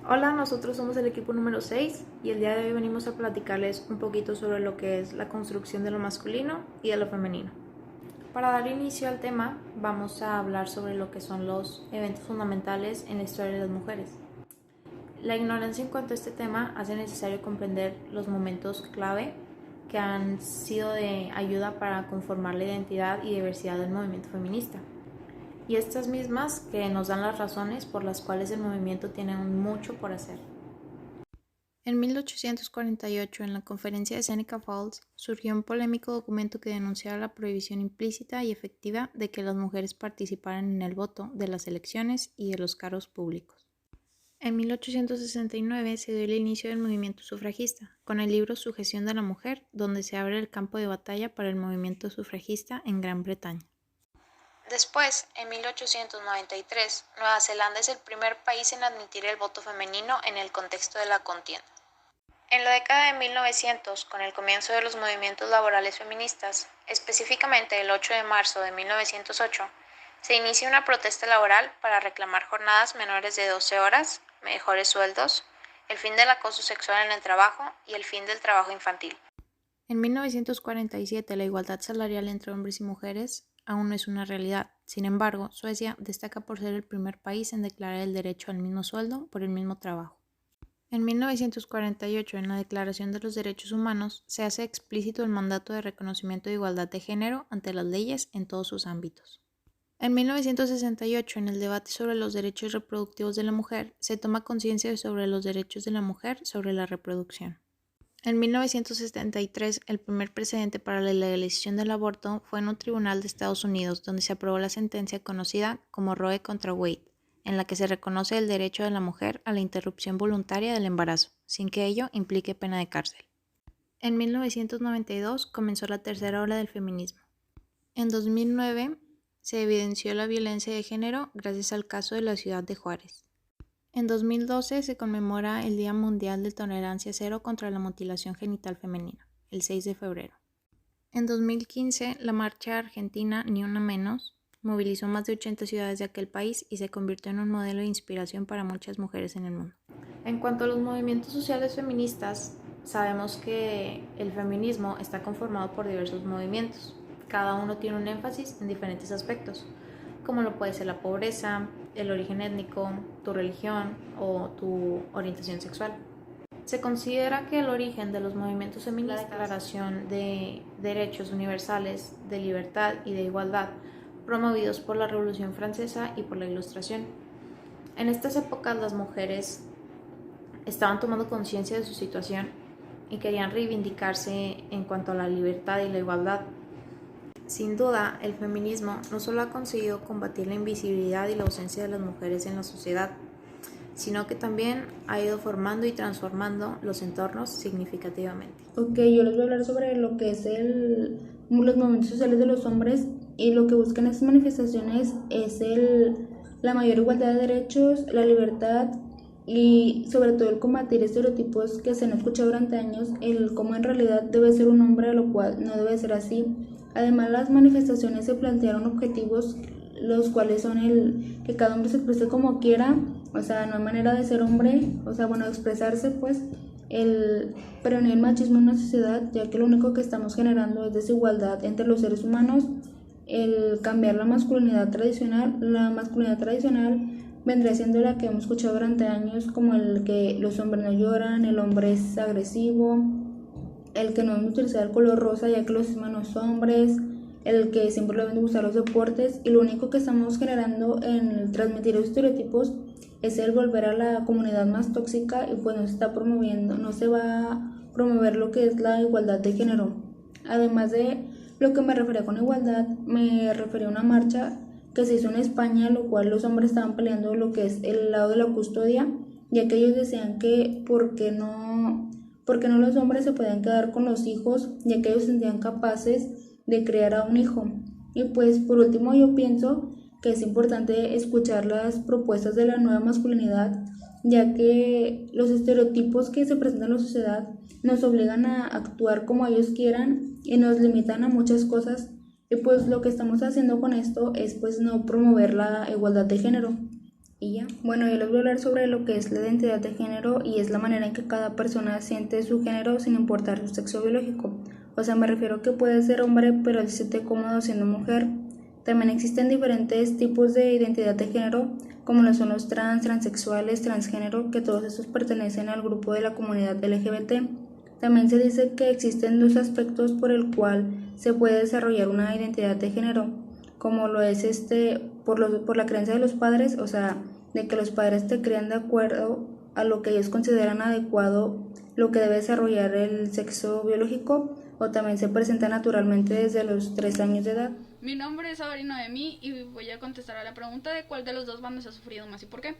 Hola, nosotros somos el equipo número 6 y el día de hoy venimos a platicarles un poquito sobre lo que es la construcción de lo masculino y de lo femenino. Para dar inicio al tema, vamos a hablar sobre lo que son los eventos fundamentales en la historia de las mujeres. La ignorancia en cuanto a este tema hace necesario comprender los momentos clave que han sido de ayuda para conformar la identidad y diversidad del movimiento feminista. Y estas mismas que nos dan las razones por las cuales el movimiento tiene mucho por hacer. En 1848, en la conferencia de Seneca Falls, surgió un polémico documento que denunciaba la prohibición implícita y efectiva de que las mujeres participaran en el voto de las elecciones y de los cargos públicos. En 1869 se dio el inicio del movimiento sufragista, con el libro Sujeción de la Mujer, donde se abre el campo de batalla para el movimiento sufragista en Gran Bretaña. Después, en 1893, Nueva Zelanda es el primer país en admitir el voto femenino en el contexto de la contienda. En la década de 1900, con el comienzo de los movimientos laborales feministas, específicamente el 8 de marzo de 1908, se inicia una protesta laboral para reclamar jornadas menores de 12 horas, mejores sueldos, el fin del acoso sexual en el trabajo y el fin del trabajo infantil. En 1947, la igualdad salarial entre hombres y mujeres aún no es una realidad. Sin embargo, Suecia destaca por ser el primer país en declarar el derecho al mismo sueldo por el mismo trabajo. En 1948, en la Declaración de los Derechos Humanos, se hace explícito el mandato de reconocimiento de igualdad de género ante las leyes en todos sus ámbitos. En 1968, en el debate sobre los derechos reproductivos de la mujer, se toma conciencia sobre los derechos de la mujer sobre la reproducción. En 1973, el primer precedente para la legalización del aborto fue en un tribunal de Estados Unidos, donde se aprobó la sentencia conocida como Roe contra Wade, en la que se reconoce el derecho de la mujer a la interrupción voluntaria del embarazo, sin que ello implique pena de cárcel. En 1992 comenzó la tercera ola del feminismo. En 2009 se evidenció la violencia de género gracias al caso de la ciudad de Juárez. En 2012 se conmemora el Día Mundial de Tolerancia Cero contra la Mutilación Genital Femenina, el 6 de febrero. En 2015, la marcha argentina Ni Una Menos movilizó más de 80 ciudades de aquel país y se convirtió en un modelo de inspiración para muchas mujeres en el mundo. En cuanto a los movimientos sociales feministas, sabemos que el feminismo está conformado por diversos movimientos. Cada uno tiene un énfasis en diferentes aspectos, como lo puede ser la pobreza, el origen étnico, tu religión o tu orientación sexual. Se considera que el origen de los movimientos feministas es la Declaración de Derechos Universales, de Libertad y de Igualdad, promovidos por la Revolución Francesa y por la Ilustración. En estas épocas las mujeres estaban tomando conciencia de su situación y querían reivindicarse en cuanto a la libertad y la igualdad. Sin duda, el feminismo no solo ha conseguido combatir la invisibilidad y la ausencia de las mujeres en la sociedad, sino que también ha ido formando y transformando los entornos significativamente. Ok, yo les voy a hablar sobre lo que es los movimientos sociales de los hombres, y lo que buscan estas manifestaciones es la mayor igualdad de derechos, la libertad y sobre todo el combatir estereotipos que se han escuchado durante años, el cómo en realidad debe ser un hombre, lo cual no debe ser así. Además, las manifestaciones se plantearon objetivos, los cuales son el que cada hombre se exprese como quiera, o sea, no hay manera de ser hombre, o sea, bueno, expresarse, pues, el prevenir el machismo en la sociedad, ya que lo único que estamos generando es desigualdad entre los seres humanos, el cambiar la masculinidad tradicional. La masculinidad tradicional vendría siendo la que hemos escuchado durante años, como el que los hombres no lloran, el hombre es agresivo, el que no deben utilizar el color rosa ya que los humanos son hombres, el que siempre deben gustar los deportes, y lo único que estamos generando en transmitir los estereotipos es el volver a la comunidad más tóxica, y pues no se está promoviendo, no se va a promover lo que es la igualdad de género. Además de lo que me refería con igualdad, me refería a una marcha que se hizo en España, lo cual los hombres estaban peleando lo que es el lado de la custodia, ya que ellos decían que porque no los hombres se podían quedar con los hijos, ya que ellos se sentían capaces de criar a un hijo. Y pues por último yo pienso que es importante escuchar las propuestas de la nueva masculinidad, ya que los estereotipos que se presentan en la sociedad nos obligan a actuar como ellos quieran y nos limitan a muchas cosas, y pues lo que estamos haciendo con esto es pues no promover la igualdad de género. Y ya, bueno, yo les voy a hablar sobre lo que es la identidad de género y es la manera en que cada persona siente su género sin importar su sexo biológico. O sea, me refiero que puede ser hombre, pero él se siente cómodo siendo mujer. También existen diferentes tipos de identidad de género, como lo son los trans, transexuales, transgénero, que todos estos pertenecen al grupo de la comunidad LGBT. También se dice que existen dos aspectos por el cual se puede desarrollar una identidad de género, como lo es por la creencia de los padres, o sea, de que los padres te crían de acuerdo a lo que ellos consideran adecuado, lo que debe desarrollar el sexo biológico, o también se presenta naturalmente desde los 3 años de edad. Mi nombre es Avari Noemí y voy a contestar a la pregunta de cuál de los dos bandos ha sufrido más y por qué.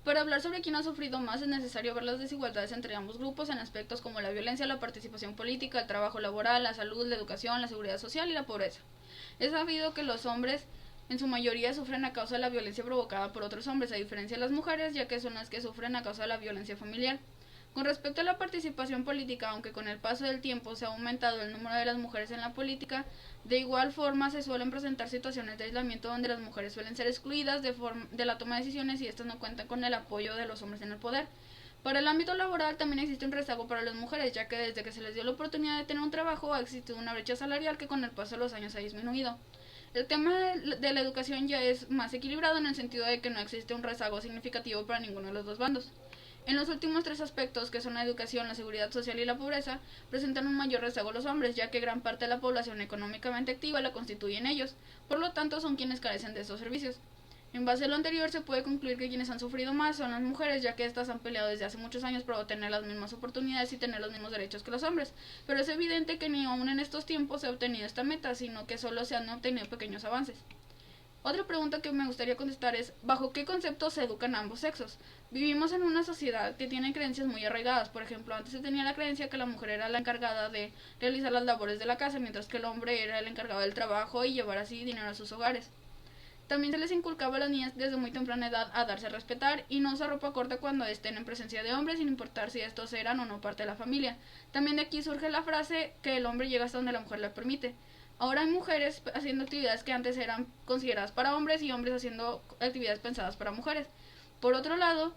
Para hablar sobre quién ha sufrido más es necesario ver las desigualdades entre ambos grupos en aspectos como la violencia, la participación política, el trabajo laboral, la salud, la educación, la seguridad social y la pobreza. Es sabido que los hombres en su mayoría sufren a causa de la violencia provocada por otros hombres, a diferencia de las mujeres, ya que son las que sufren a causa de la violencia familiar. Con respecto a la participación política, aunque con el paso del tiempo se ha aumentado el número de las mujeres en la política, de igual forma se suelen presentar situaciones de aislamiento donde las mujeres suelen ser excluidas de la toma de decisiones y estas no cuentan con el apoyo de los hombres en el poder. Para el ámbito laboral también existe un rezago para las mujeres, ya que desde que se les dio la oportunidad de tener un trabajo ha existido una brecha salarial que con el paso de los años ha disminuido. El tema de la educación ya es más equilibrado en el sentido de que no existe un rezago significativo para ninguno de los dos bandos. En los últimos tres aspectos, que son la educación, la seguridad social y la pobreza, presentan un mayor rezago los hombres, ya que gran parte de la población económicamente activa la constituyen ellos, por lo tanto son quienes carecen de estos servicios. En base a lo anterior se puede concluir que quienes han sufrido más son las mujeres, ya que éstas han peleado desde hace muchos años por obtener las mismas oportunidades y tener los mismos derechos que los hombres, pero es evidente que ni aún en estos tiempos se ha obtenido esta meta, sino que solo se han obtenido pequeños avances. Otra pregunta que me gustaría contestar es, ¿bajo qué conceptos se educan ambos sexos? Vivimos en una sociedad que tiene creencias muy arraigadas. Por ejemplo, antes se tenía la creencia que la mujer era la encargada de realizar las labores de la casa, mientras que el hombre era el encargado del trabajo y llevar así dinero a sus hogares. También se les inculcaba a las niñas desde muy temprana edad a darse a respetar y no usar ropa corta cuando estén en presencia de hombres, sin importar si estos eran o no parte de la familia. También de aquí surge la frase que el hombre llega hasta donde la mujer le permite. Ahora hay mujeres haciendo actividades que antes eran consideradas para hombres y hombres haciendo actividades pensadas para mujeres. Por otro lado,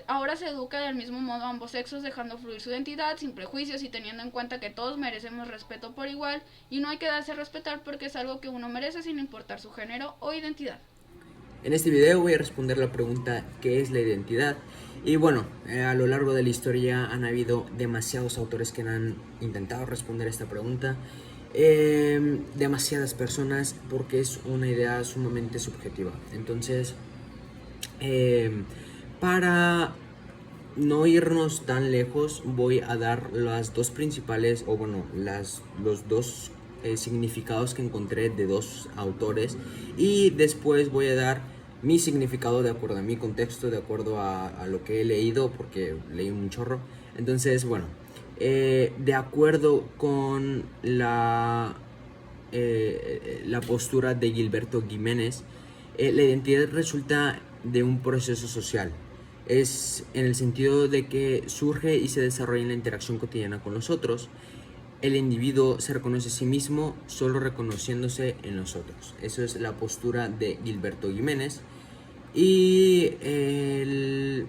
ahora se educa del mismo modo a ambos sexos, dejando fluir su identidad sin prejuicios y teniendo en cuenta que todos merecemos respeto por igual y no hay que darse a respetar porque es algo que uno merece sin importar su género o identidad. En este video voy a responder la pregunta ¿qué es la identidad? Y bueno, a lo largo de la historia han habido demasiados autores que han intentado responder esta pregunta. Demasiadas personas porque es una idea sumamente subjetiva. Entonces, para no irnos tan lejos, voy a dar las dos principales, o bueno, los dos significados que encontré de dos autores y después voy a dar mi significado de acuerdo a mi contexto, de acuerdo a lo que he leído, porque leí un chorro. Entonces, bueno, de acuerdo con la postura de Gilberto Giménez, la identidad resulta de un proceso social. Es en el sentido de que surge y se desarrolla en la interacción cotidiana con los otros. El individuo se reconoce a sí mismo solo reconociéndose en los otros. Eso es la postura de Gilberto Giménez. Y el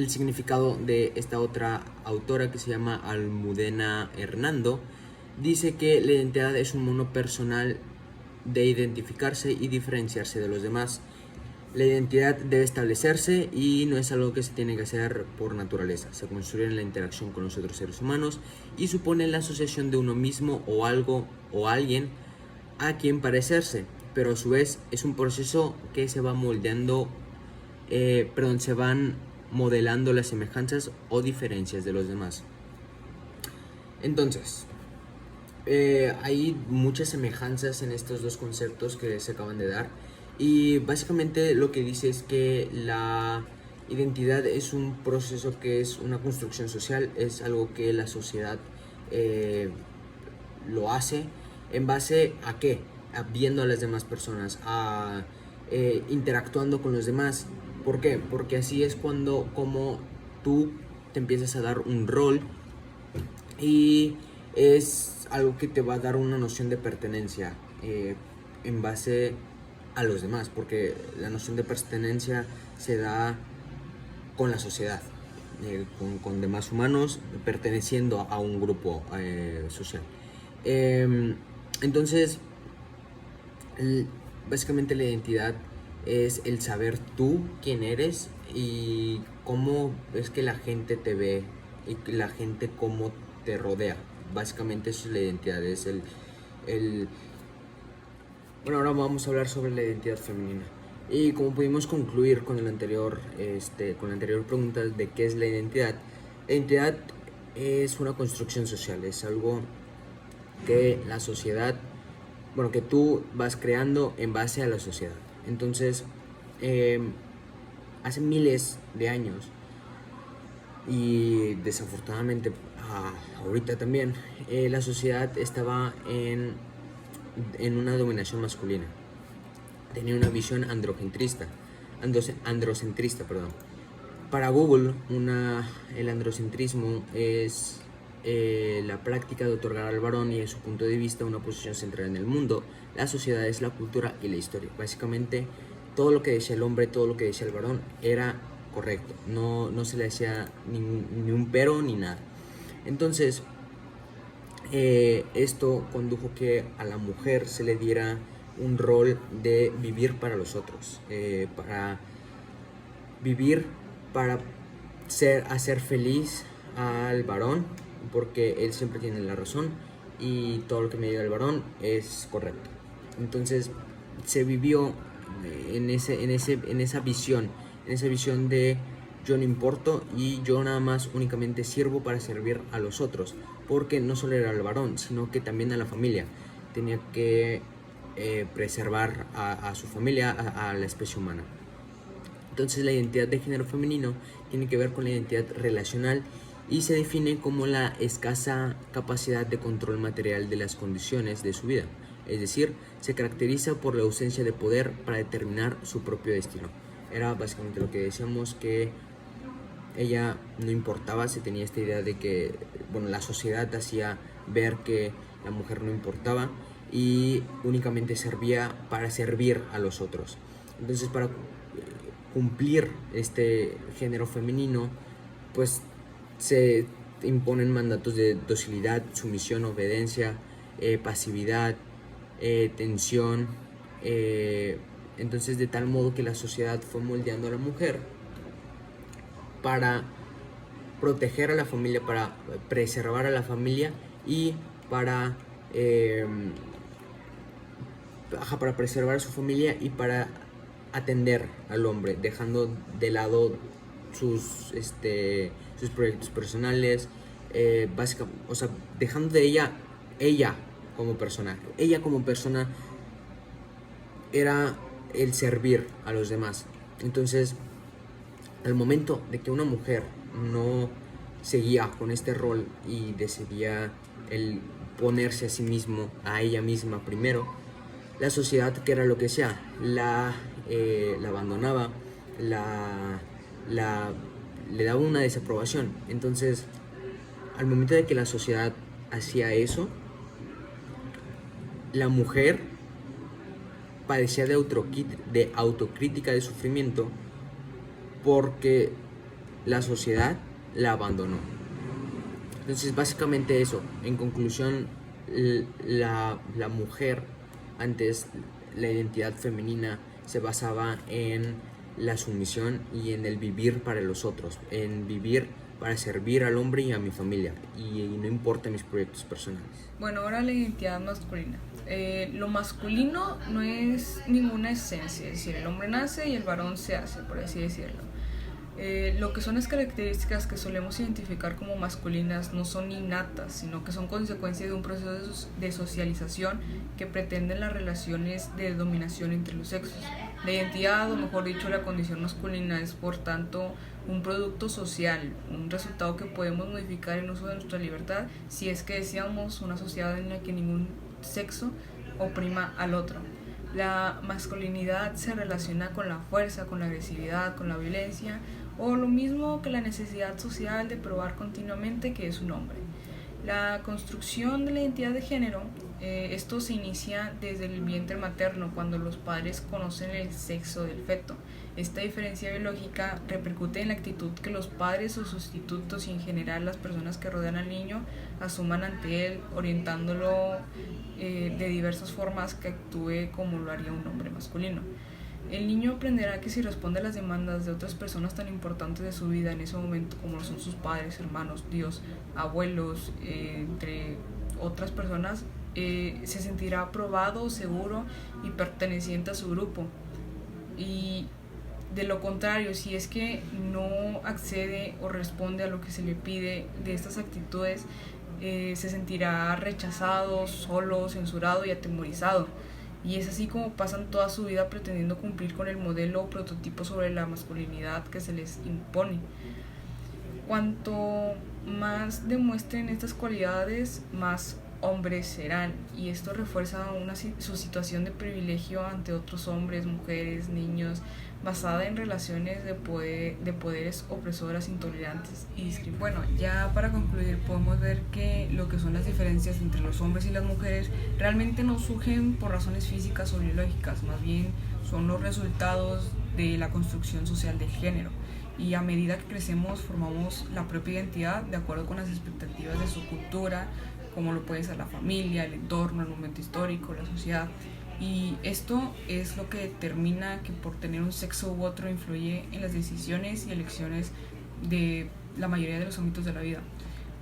significado de esta otra autora que se llama Almudena Hernando dice que la identidad es un modo personal de identificarse y diferenciarse de los demás. La identidad debe establecerse y no es algo que se tiene que hacer por naturaleza. Se construye en la interacción con los otros seres humanos y supone la asociación de uno mismo o algo o alguien a quien parecerse, pero a su vez es un proceso que se va moldeando, se van modelando las semejanzas o diferencias de los demás. Entonces, hay muchas semejanzas en estos dos conceptos que se acaban de dar y básicamente lo que dice es que la identidad es un proceso que es una construcción social, es algo que la sociedad lo hace en base a ¿qué? A viendo a las demás personas, a interactuando con los demás. ¿Por qué? Porque así es como tú te empiezas a dar un rol y es algo que te va a dar una noción de pertenencia en base a los demás, porque la noción de pertenencia se da con la sociedad, con demás humanos perteneciendo a un grupo social. Entonces, básicamente la identidad es el saber tú quién eres y cómo es que la gente te ve y la gente cómo te rodea. Básicamente eso es la identidad, es Bueno, ahora vamos a hablar sobre la identidad femenina. Y como pudimos concluir con la anterior pregunta de qué es la identidad es una construcción social, es algo que la sociedad, que tú vas creando en base a la sociedad. Entonces, hace miles de años, y desafortunadamente ahorita también, la sociedad estaba en una dominación masculina. Tenía una visión androcentrista. Para Google, el androcentrismo es la práctica de otorgar al varón y, en su punto de vista, una posición central en el mundo, la sociedad, es la cultura y la historia. Básicamente, todo lo que decía el hombre, todo lo que decía el varón era correcto. No se le hacía ni un pero ni nada. Entonces, esto condujo que a la mujer se le diera un rol de vivir para los otros, para vivir, para hacer feliz al varón, porque él siempre tiene la razón y todo lo que me diga el varón es correcto. Entonces se vivió en esa visión de yo no importo y yo nada más únicamente sirvo para servir a los otros, porque no solo era el varón, sino que también a la familia. Tenía que preservar a su familia, a la especie humana. Entonces la identidad de género femenino tiene que ver con la identidad relacional y se define como la escasa capacidad de control material de las condiciones de su vida. Es decir, se caracteriza por la ausencia de poder para determinar su propio destino. Era básicamente lo que decíamos, que ella no importaba. Se tenía esta idea de que la sociedad hacía ver que la mujer no importaba y únicamente servía para servir a los otros. Entonces, para cumplir este género femenino, pues se imponen mandatos de docilidad, sumisión, obediencia, pasividad, tensión. Entonces, de tal modo que la sociedad fue moldeando a la mujer para proteger a la familia, para preservar a la familia y para preservar a su familia y para atender al hombre, dejando de lado sus proyectos personales, dejando de ella como persona. Ella como persona era el servir a los demás. Entonces, al momento de que una mujer no seguía con este rol y decidía el ponerse a ella misma primero, la sociedad, que era lo que sea, la abandonaba, le daba una desaprobación. Entonces, al momento de que la sociedad hacía eso, la mujer padecía de autocrítica, de sufrimiento, porque la sociedad la abandonó. Entonces, básicamente eso. En conclusión, la mujer, antes, la identidad femenina se basaba en la sumisión y en el vivir para los otros, en vivir para servir al hombre y a mi familia, y no importa mis proyectos personales. Bueno, ahora la identidad masculina. Lo masculino no es ninguna esencia, es decir, el hombre nace y el varón se hace, por así decirlo. Lo que son las características que solemos identificar como masculinas no son innatas, sino que son consecuencia de un proceso de socialización que pretende las relaciones de dominación entre los sexos. La identidad, o mejor dicho, la condición masculina, es por tanto un producto social, un resultado que podemos modificar en uso de nuestra libertad si es que deseamos una sociedad en la que ningún sexo oprima al otro. La masculinidad se relaciona con la fuerza, con la agresividad, con la violencia, o lo mismo que la necesidad social de probar continuamente que es un hombre. La construcción de la identidad de género, esto se inicia desde el vientre materno, cuando los padres conocen el sexo del feto. Esta diferencia biológica repercute en la actitud que los padres o sustitutos y en general las personas que rodean al niño asuman ante él, orientándolo de diversas formas que actúe como lo haría un hombre masculino. El niño aprenderá que si responde a las demandas de otras personas tan importantes de su vida en ese momento, como lo son sus padres, hermanos, tíos, abuelos, entre otras personas, se sentirá aprobado, seguro y perteneciente a su grupo. Y de lo contrario, si es que no accede o responde a lo que se le pide de estas actitudes, se sentirá rechazado, solo, censurado y atemorizado. Y es así como pasan toda su vida pretendiendo cumplir con el modelo o prototipo sobre la masculinidad que se les impone. Cuanto más demuestren estas cualidades, más hombres serán, y esto refuerza su situación de privilegio ante otros hombres, mujeres, niños, basada en relaciones de poderes opresoras, intolerantes y discriminatorias. Bueno, ya para concluir podemos ver que lo que son las diferencias entre los hombres y las mujeres realmente no surgen por razones físicas o biológicas, más bien son los resultados de la construcción social del género. Y a medida que crecemos formamos la propia identidad de acuerdo con las expectativas de su cultura, como lo puede ser la familia, el entorno, el momento histórico, la sociedad. Y esto es lo que determina que por tener un sexo u otro influye en las decisiones y elecciones de la mayoría de los ámbitos de la vida.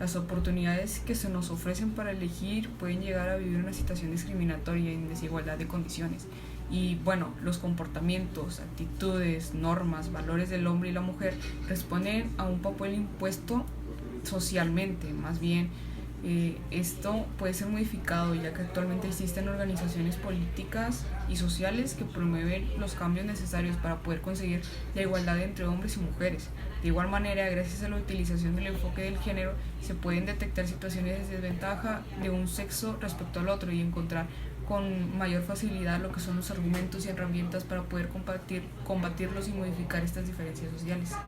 Las oportunidades que se nos ofrecen para elegir pueden llegar a vivir una situación discriminatoria en desigualdad de condiciones. Y bueno, los comportamientos, actitudes, normas, valores del hombre y la mujer responden a un papel impuesto socialmente, más bien. Esto puede ser modificado, ya que actualmente existen organizaciones políticas y sociales que promueven los cambios necesarios para poder conseguir la igualdad entre hombres y mujeres. De igual manera, gracias a la utilización del enfoque del género, se pueden detectar situaciones de desventaja de un sexo respecto al otro y encontrar con mayor facilidad lo que son los argumentos y herramientas para poder combatirlos y modificar estas diferencias sociales.